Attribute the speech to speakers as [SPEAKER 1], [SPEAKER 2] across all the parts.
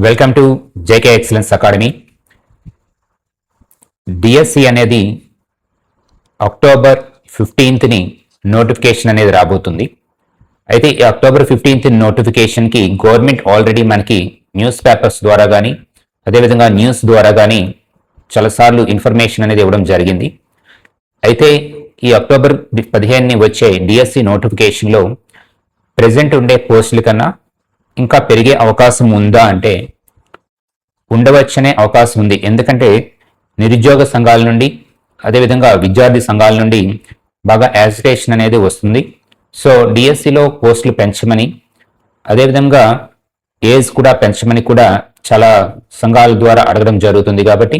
[SPEAKER 1] Welcome to JK Excellence academy. DSC అనేది October 15ని notification అనేది రాబోతుంది. అయితే ఈ అక్టోబర్ 15th నోటిఫికేషన్కి గవర్నమెంట్ ఆల్రెడీ మనకి న్యూస్ పేపర్స్ ద్వారా కానీ అదేవిధంగా న్యూస్ ద్వారా కానీ చాలాసార్లు ఇన్ఫర్మేషన్ అనేది ఇవ్వడం జరిగింది. అయితే ఈ అక్టోబర్ 15ని వచ్చే డిఎస్సి నోటిఫికేషన్లో ప్రజెంట్ ఉండే పోస్టుల కన్నా ఇంకా పెరిగే అవకాశం ఉందా అంటే ఉండవచ్చనే అవకాశం ఉంది. ఎందుకంటే నిరుద్యోగ సంఘాల నుండి అదేవిధంగా విద్యార్థి సంఘాల నుండి బాగా యాజిటేషన్ అనేది వస్తుంది. సో డిఎస్సిలో పోస్టులు పెంచమని అదేవిధంగా ఏజ్ కూడా పెంచమని కూడా చాలా సంఘాల ద్వారా అడగడం జరుగుతుంది. కాబట్టి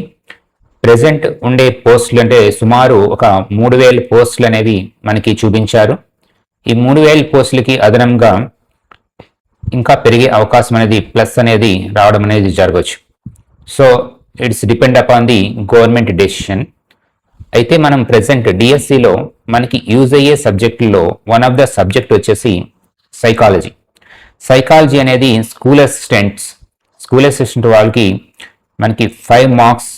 [SPEAKER 1] ప్రజెంట్ ఉండే పోస్టులు అంటే సుమారు ఒక 3000 పోస్టులు అనేవి మనకి చూపించారు. ఈ 3000 పోస్టులకి అదనంగా ఇంకా పెరిగే అవకాశం అనేది ప్లస్ అనేది రావడం అనేది జరగవచ్చు. So it's depend upon the government decision. అయితే మనం ప్రెసెంట్ డిఎస్సిలో మనకి యూజ్ అయ్యే సబ్జెక్టుల్లో వన్ ఆఫ్ ద సబ్జెక్ట్ వచ్చేసి సైకాలజీ. సైకాలజీ అనేది స్కూల్ అసిస్టెంట్ వాళ్ళకి మనకి 5 మార్క్స్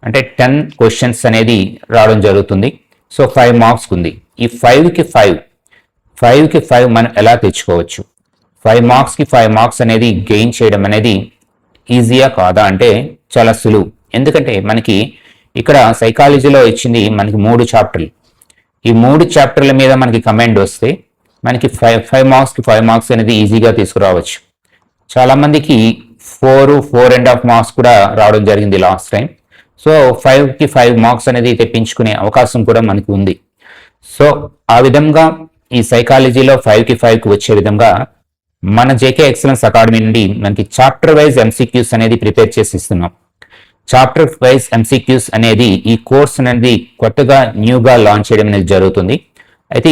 [SPEAKER 1] అంటే 10 క్వశ్చన్స్ అనేది రావడం జరుగుతుంది. సో 5 మార్క్స్ ఉంది. ఈ 5కి 5 మనం ఎలా తెచ్చుకోవచ్చు? 5 మార్క్స్కి 5 మార్క్స్ అనేది గెయిన్ చేయడం అనేది ఈజీయా కాదా అంటే చాలా సులువు. ఎందుకంటే మనకి ఇక్కడ సైకాలజీలో ఇచ్చింది మనకి 3 చాప్టర్లు. ఈ 3 చాప్టర్ల మీద మనకి కమెంట్ వస్తే మనకి 5 మార్క్స్కి 5 మార్క్స్ అనేది ఈజీగా తీసుకురావచ్చు. చాలామందికి 4.5 మార్క్స్ కూడా రావడం జరిగింది లాస్ట్ టైం. సో 5కి 5 మార్క్స్ అనేది తెప్పించుకునే అవకాశం కూడా మనకి ఉంది. సో ఆ విధంగా ఈ సైకాలజీలో 5కి 5కి వచ్చే విధంగా మన జేకే ఎక్సలెన్స్ అకాడమీ నుండి మనకి చాప్టర్ వైజ్ ఎంసీక్యూస్ అనేది ప్రిపేర్ చేసి ఇస్తున్నాం. చాప్టర్ వైజ్ ఎంసీక్యూస్ అనేది ఈ కోర్స్ అనేది కొత్తగా న్యూగా లాంచ్ చేయడం అనేది జరుగుతుంది. అయితే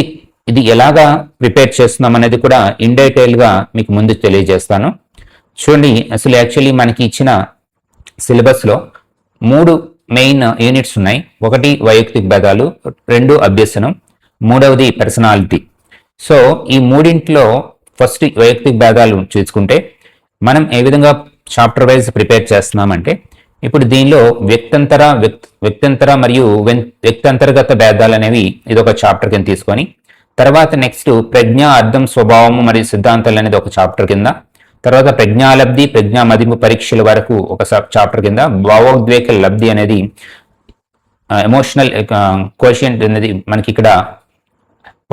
[SPEAKER 1] ఇది ఎలాగా ప్రిపేర్ చేస్తున్నాం అనేది కూడా ఇన్ డీటెయిల్గా మీకు ముందు తెలియజేస్తాను. చూడండి, అసలు యాక్చువల్లీ మనకి ఇచ్చిన సిలబస్లో 3 మెయిన్ యూనిట్స్ ఉన్నాయి. 1 వైయక్తిక భేదాలు, 2 అభ్యసనం, 3వది పర్సనాలిటీ. సో ఈ మూడింట్లో ఫస్ట్ వైయక్తిక భేదాలు చూసుకుంటే మనం ఏ విధంగా చాప్టర్ వైజ్ ప్రిపేర్ చేస్తున్నామంటే ఇప్పుడు దీనిలో వ్యక్తంతర మరియు వ్యక్తంతర్గత భేదాలు అనేవి ఇదొక చాప్టర్ కింద తీసుకొని, తర్వాత నెక్స్ట్ ప్రజ్ఞ, అర్థం, స్వభావము మరియు సిద్ధాంతాలు అనేది ఒక చాప్టర్ కింద, తర్వాత ప్రజ్ఞాలబ్ధి, ప్రజ్ఞా మదింపు పరీక్షల వరకు ఒక చాప్టర్ కింద, భావోద్వేగ లబ్ధి అనేది ఎమోషనల్ కోషియంట్ అనేది మనకి ఇక్కడ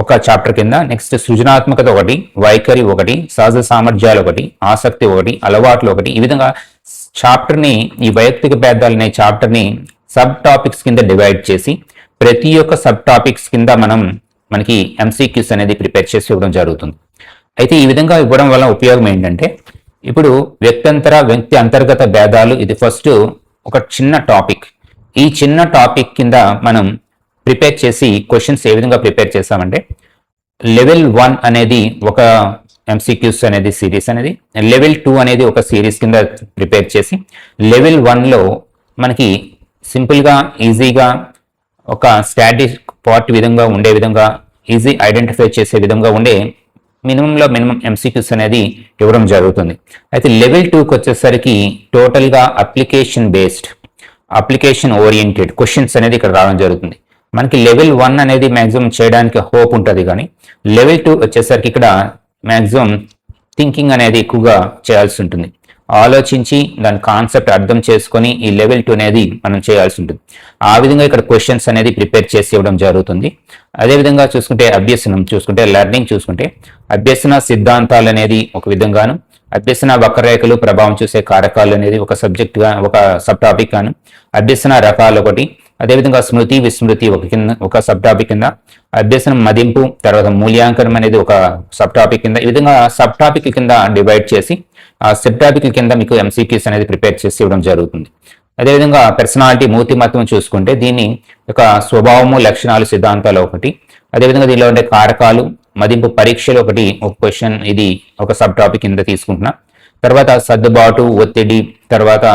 [SPEAKER 1] ఒక చాప్టర్ కింద, నెక్స్ట్ సృజనాత్మకత 1, వైఖరి 1, సహజ సామర్థ్యాలు 1, ఆసక్తి 1, అలవాట్లు 1. ఈ విధంగా చాప్టర్ని, ఈ వైయక్తిక భేదాలు అనే చాప్టర్ని సబ్ టాపిక్స్ కింద డివైడ్ చేసి ప్రతి ఒక్క సబ్ టాపిక్స్ కింద మనకి ఎంసీక్యూస్ అనేది ప్రిపేర్ చేసి ఇవ్వడం జరుగుతుంది. అయితే ఈ విధంగా ఇవ్వడం వల్ల ఉపయోగం ఏంటంటే ఇప్పుడు వ్యక్తి అంతర్గత భేదాలు ఇది ఫస్ట్ ఒక చిన్న టాపిక్. ఈ చిన్న టాపిక్ కింద మనం ప్రిపేర్ చేసి క్వశ్చన్స్ ఏ విధంగా ప్రిపేర్ చేస్తామంటే లెవెల్ 1 అనేది ఒక ఎంసీక్యూస్ అనేది సిరీస్ అనేది, లెవెల్ 2 అనేది ఒక సిరీస్ కింద ప్రిపేర్ చేసి లెవెల్ 1లో మనకి సింపుల్గా ఈజీగా ఒక స్టాటిక్ పార్ట్ విధంగా ఉండే విధంగా ఈజీ ఐడెంటిఫై చేసే విధంగా ఉండే మినిమం ఎంసీక్యూస్ అనేది ఇవ్వడం జరుగుతుంది. అయితే లెవెల్ 2కి వచ్చేసరికి టోటల్గా అప్లికేషన్ ఓరియంటెడ్ క్వశ్చన్స్ అనేది ఇక్కడ రావడం జరుగుతుంది. మనకి లెవెల్ 1 అనేది మ్యాక్సిమం చేయడానికి హోప్ ఉంటుంది, కానీ లెవెల్ 2 వచ్చేసరికి ఇక్కడ మ్యాక్సిమం థింకింగ్ అనేది ఎక్కువగా చేయాల్సి ఉంటుంది. ఆలోచించి దాని కాన్సెప్ట్ అర్థం చేసుకొని ఈ లెవెల్ 2 అనేది మనం చేయాల్సి ఉంటుంది. ఆ విధంగా ఇక్కడ క్వశ్చన్స్ అనేది ప్రిపేర్ చేసి ఇవ్వడం జరుగుతుంది. అదేవిధంగా చూసుకుంటే లెర్నింగ్ చూసుకుంటే అభ్యసన సిద్ధాంతాలు అనేది ఒక విధంగాను, అభ్యసన వక్రరేఖలు ప్రభావం చూసే కారకాలు అనేది ఒక సబ్జెక్ట్గా ఒక సబ్ టాపిక్ గాను, అభ్యసన రకాలు 1, అదేవిధంగా స్మృతి విస్మృతి ఒక సబ్ టాపిక్ కింద, అభ్యసనం మదింపు, తర్వాత మూల్యాంకనం అనేది ఒక సబ్ టాపిక్ కింద, ఈ విధంగా సబ్ టాపిక్ కింద డివైడ్ చేసి ఆ సబ్ టాపిక్ కింద మీకు ఎంసీక్యూస్ అనేది ప్రిపేర్ చేసి ఇవ్వడం జరుగుతుంది. అదేవిధంగా పర్సనాలిటీ మూర్తిమత్వం చూసుకుంటే దీన్ని ఒక స్వభావము, లక్షణాలు, సిద్ధాంతాలు 1, అదేవిధంగా దీనిలో ఉండే కారకాలు, మదింపు పరీక్షలు ఒక క్వశ్చన్, ఇది ఒక సబ్ టాపిక్ కింద తీసుకుంటున్నా. తర్వాత సర్దుబాటు, ఒత్తిడి, తర్వాత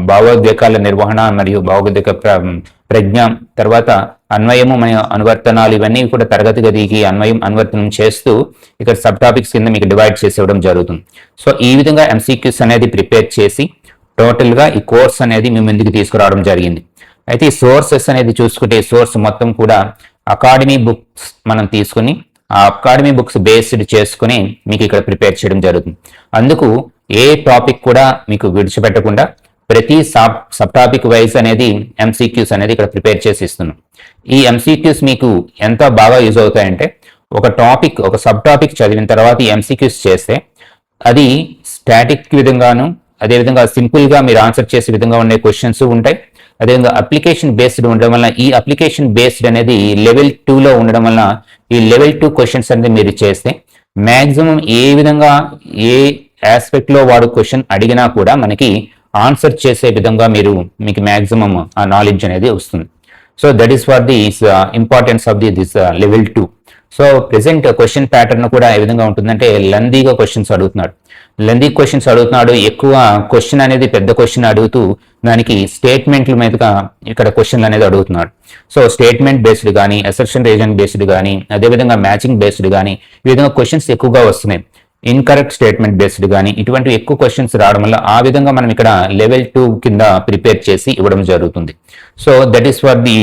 [SPEAKER 1] భావోద్వేగాల నిర్వహణ మరియు భావోద్వేగ ప్రజ్ఞ, తర్వాత అన్వయము మన అనువర్తనాలు ఇవన్నీ కూడా తరగతి గదికి అన్వయం అనువర్తనం చేస్తూ ఇక్కడ సబ్ టాపిక్స్ కింద మీకు డివైడ్ చేసి ఇవ్వడం జరుగుతుంది. సో ఈ విధంగా ఎంసీక్యూస్ అనేది ప్రిపేర్ చేసి టోటల్గా ఈ కోర్స్ అనేది మీ ముందుకు తీసుకురావడం జరిగింది. అయితే ఈ సోర్సెస్ అనేది చూసుకుంటే సోర్స్ మొత్తం కూడా అకాడమీ బుక్స్ మనం తీసుకుని ఆ అకాడమీ బుక్స్ బేస్డ్ చేసుకుని మీకు ఇక్కడ ప్రిపేర్ చేయడం జరుగుతుంది. అందుకు ఏ టాపిక్ కూడా మీకు విడిచిపెట్టకుండా ప్రతి సబ్ టాపిక్ వైజ్ అనేది ఎంసీక్యూస్ అనేది ఇక్కడ ప్రిపేర్ చేసి ఇస్తున్నాం. ఈ ఎంసీక్యూస్ మీకు ఎంత బాగా యూజ్ అవుతాయంటే ఒక టాపిక్ ఒక సబ్ టాపిక్ చదివిన తర్వాత ఈ ఎంసీక్యూస్ చేస్తే అది స్టాటిక్ విధంగాను అదేవిధంగా సింపుల్గా మీరు ఆన్సర్ చేసే విధంగా ఉండే క్వశ్చన్స్ ఉంటాయి. అదేవిధంగా అప్లికేషన్ బేస్డ్ ఉండడం వల్ల ఈ అప్లికేషన్ బేస్డ్ అనేది లెవెల్ 2లో ఉండడం వల్ల ఈ లెవెల్ 2 క్వశ్చన్స్ అనేది మీరు చేస్తే మ్యాక్సిమం ఏ విధంగా ఏ ఆస్పెక్ట్ లో వాడు క్వశ్చన్ అడిగినా కూడా మనకి ఆన్సర్ చేసే విధంగా మీకు మ్యాక్సిమం ఆ నాలెడ్జ్ అనేది వస్తుంది. So that is for the importance of this level 2. So present question pattern కూడా ఏ విధంగా ఉంటుందంటే లెందీగా క్వశ్చన్స్ అడుగుతున్నాడు. ఎక్కువ క్వశ్చన్ అనేది పెద్ద క్వశ్చన్ అడుగుతూ దానికి స్టేట్మెంట్ల మీదుగా ఇక్కడ క్వశ్చన్లు అనేది అడుగుతున్నాడు. సో స్టేట్మెంట్ బేస్డ్ కానీ అసెప్షన్ రీజన్ బేస్డ్ కానీ అదేవిధంగా మ్యాచింగ్ బేస్డ్ కానీ ఈ విధంగా క్వశ్చన్స్ ఎక్కువగా వస్తున్నాయి. ఇన్కరెక్ట్ స్టేట్మెంట్ బేస్డ్ కానీ ఇటువంటి ఎక్కువ క్వశ్చన్స్ రావడం వల్ల ఆ విధంగా మనం ఇక్కడ లెవెల్ 2 కింద ప్రిపేర్ చేసి ఇవ్వడం జరుగుతుంది. So that is for the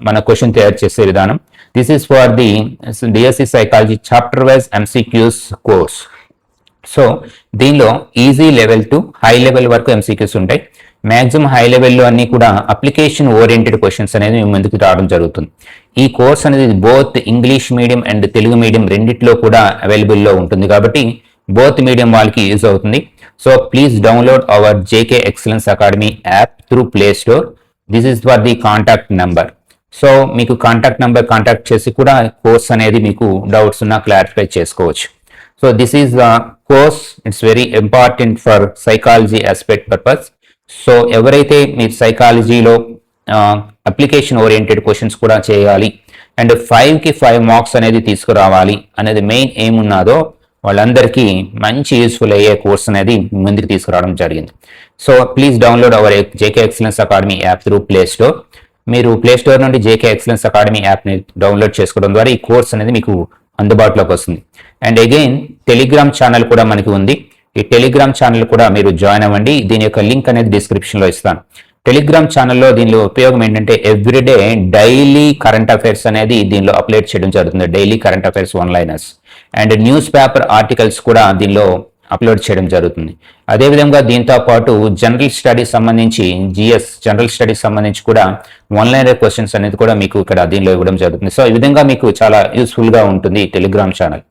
[SPEAKER 1] మన క్వశ్చన్ తయారు చేసే విధానం. This is for the DSC psychology chapter wise MCQs course. So దీనిలో easy level to high level వరకు ఎంసీక్యూస్ ఉంటాయి. మ్యాక్సిమం హై లెవెల్లో అన్ని కూడా అప్లికేషన్ ఓరియంటెడ్ క్వశ్చన్స్ అనేది మీ ముందుకు రావడం జరుగుతుంది. ఈ కోర్స్ అనేది both English medium and Telugu medium రెండిట్లో కూడా అవైలబుల్లో ఉంటుంది కాబట్టి బోత్ మీడియం వాళ్ళకి యూజ్ అవుతుంది. So please download hour JK Excellence academy app through play store. This is for the contact number. So మీకు కాంటాక్ట్ నెంబర్ కాంటాక్ట్ చేసి కూడా కోర్స్ అనేది మీకు డౌట్స్ ఉన్నా క్లారిఫై చేసుకోవచ్చు. So this is the course. It's very important for psychology aspect purpose. So ఎవరైతే మీరు సైకాలజీలో అప్లికేషన్ ఓరియంటెడ్ క్వశ్చన్స్ కూడా చేయాలి అండ్ 5కి 5 మార్క్స్ అనేది తీసుకురావాలి అనేది మెయిన్ ఏం ఉన్నదో వాళ్ళందరికీ మంచి యూస్ఫుల్ అయ్యే కోర్స్ అనేది ముందుకు తీసుకురావడం జరిగింది. So please download hour JK Excellence academy app through play store. మీరు ప్లే స్టోర్ నుండి జేకే ఎక్సలెన్స్ అకాడమీ యాప్ని డౌన్లోడ్ చేసుకోవడం ద్వారా ఈ కోర్స్ అనేది మీకు అందుబాటులోకి వస్తుంది. అండ్ అగైన్ టెలిగ్రామ్ ఛానల్ కూడా మనకి ఉంది. ఈ టెలిగ్రామ్ ఛానల్ కూడా మీరు జాయిన్ అవ్వండి. దీని యొక్క లింక్ అనేది డిస్క్రిప్షన్లో ఇస్తాను. టెలిగ్రామ్ ఛానల్లో దీనిలో ఉపయోగం ఏంటంటే ఎవ్రీడే డైలీ కరెంట్ అఫైర్స్ అనేది దీనిలో అప్లోడ్ చేయడం జరుగుతుంది. Daily current affairs one liners and news paper articles కూడా దీనిలో అప్లోడ్ చేయడం జరుగుతుంది. అదేవిధంగా దీంతో పాటు జనరల్ స్టడీస్ సంబంధించి జిఎస్ జనరల్ స్టడీస్ సంబంధించి కూడా వన్ లైనర్ క్వశ్చన్స్ అనేది కూడా మీకు ఇక్కడ దీనిలో ఇవ్వడం జరుగుతుంది. సో ఈ విధంగా మీకు చాలా యూస్ఫుల్ గా ఉంటుంది Telegram channel.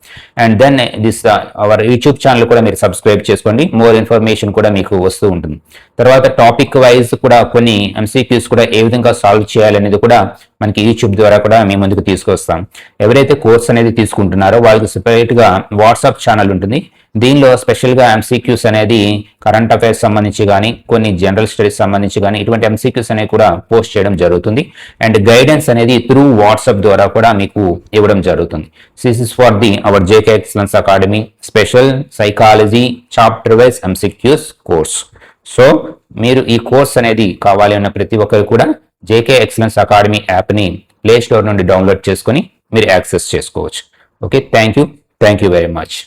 [SPEAKER 1] And then this our YouTube channel కూడా మీరు సబ్స్క్రైబ్ చేసుకోండి. మోర్ ఇన్ఫర్మేషన్ కూడా మీకు వస్తూ ఉంటుంది. తర్వాత టాపిక్ వైజ్ కూడా కొన్ని ఎంసీక్యూస్ కూడా ఏ విధంగా సాల్వ్ చేయాలనేది కూడా మనకి యూట్యూబ్ ద్వారా కూడా మీ ముందుకు తీసుకొస్తాం. ఎవరైతే కోర్స్ అనేది తీసుకుంటున్నారో వాళ్ళకి సెపరేట్ గా వాట్సాప్ ఛానల్ ఉంటుంది. దీనిలో స్పెషల్ గా ఎంసీక్యూస్ అనేది కరెంట్ అఫైర్స్ సంబంధించి కానీ కొన్ని జనరల్ స్టడీస్ సంబంధించి కానీ ఇటువంటి ఎంసీక్యూస్ అనేవి కూడా పోస్ట్ చేయడం జరుగుతుంది. అండ్ గైడెన్స్ అనేది త్రూ వాట్సాప్ ద్వారా కూడా మీకు ఇవ్వడం జరుగుతుంది. This is for the our JK Excellence Academy special psychology chapter wise MCQs course. So మీరు ఈ కోర్స్ అనేది కావాలి అన్న ప్రతి ఒక్కరు కూడా జేకే ఎక్సలెన్స్ అకాడమీ యాప్ని ప్లే స్టోర్ నుండి డౌన్లోడ్ చేసుకొని మీరు యాక్సెస్ చేసుకోవచ్చు. Okay, thank you very much.